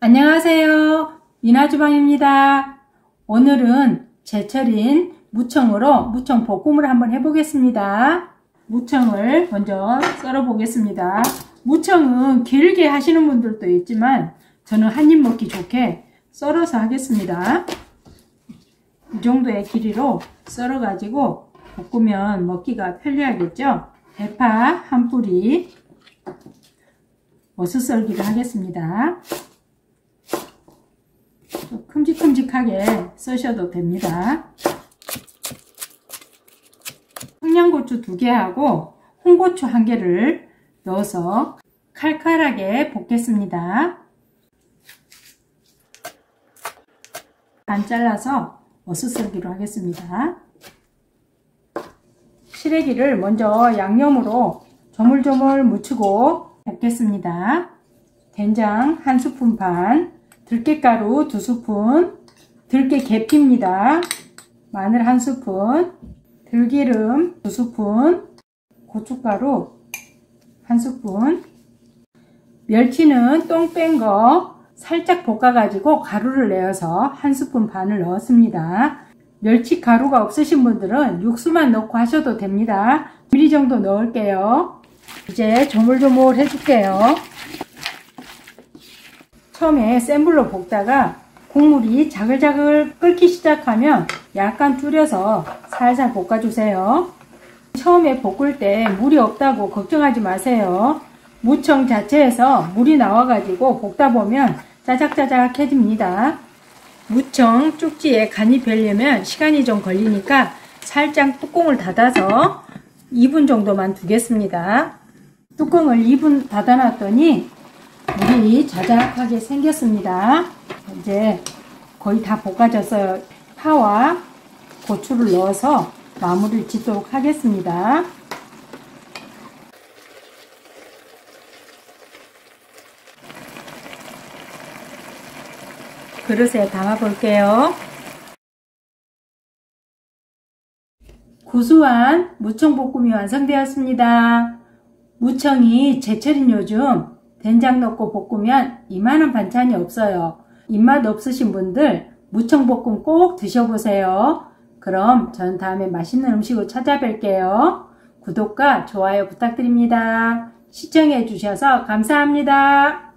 안녕하세요. 미나주방입니다. 오늘은 제철인 무청으로 무청 볶음을 한번 해보겠습니다. 무청을 먼저 썰어 보겠습니다. 무청은 길게 하시는 분들도 있지만 저는 한입 먹기 좋게 썰어서 하겠습니다. 이 정도의 길이로 썰어 가지고 볶으면 먹기가 편리하겠죠. 대파 한 뿌리 어슷 썰기를 하겠습니다. 큼직큼직하게 써셔도 됩니다. 청양고추 2개하고 홍고추 1개를 넣어서 칼칼하게 볶겠습니다. 반 잘라서 어슷 썰기로 하겠습니다. 시래기를 먼저 양념으로 조물조물 묻히고 볶겠습니다. 된장 1스푼 반, 들깨가루 2스푼, 들깨 계피입니다. 마늘 1스푼, 들기름 2스푼, 고춧가루 1스푼, 멸치는 똥 뺀 거 살짝 볶아가지고 가루를 내어서 1스푼 반을 넣었습니다. 멸치 가루가 없으신 분들은 육수만 넣고 하셔도 됩니다. 1mm 정도 넣을게요. 이제 조물조물 해줄게요. 처음에 센 불로 볶다가 국물이 자글자글 끓기 시작하면 약간 줄여서 살살 볶아주세요. 처음에 볶을 때 물이 없다고 걱정하지 마세요. 무청 자체에서 물이 나와가지고 볶다 보면 짜작짜작해집니다. 무청 쪽지에 간이 배려면 시간이 좀 걸리니까 살짝 뚜껑을 닫아서 2분 정도만 두겠습니다. 뚜껑을 2분 닫아놨더니 물이 자작하게 생겼습니다. 이제 거의 다 볶아졌어요. 파와 고추를 넣어서 마무리를 짓도록 하겠습니다. 그릇에 담아 볼게요. 구수한 무청볶음이 완성되었습니다. 무청이 제철인 요즘 된장 넣고 볶으면 이만한 반찬이 없어요. 입맛 없으신 분들 무청볶음 꼭 드셔보세요. 그럼 전 다음에 맛있는 음식으로 찾아뵐게요. 구독과 좋아요 부탁드립니다. 시청해 주셔서 감사합니다.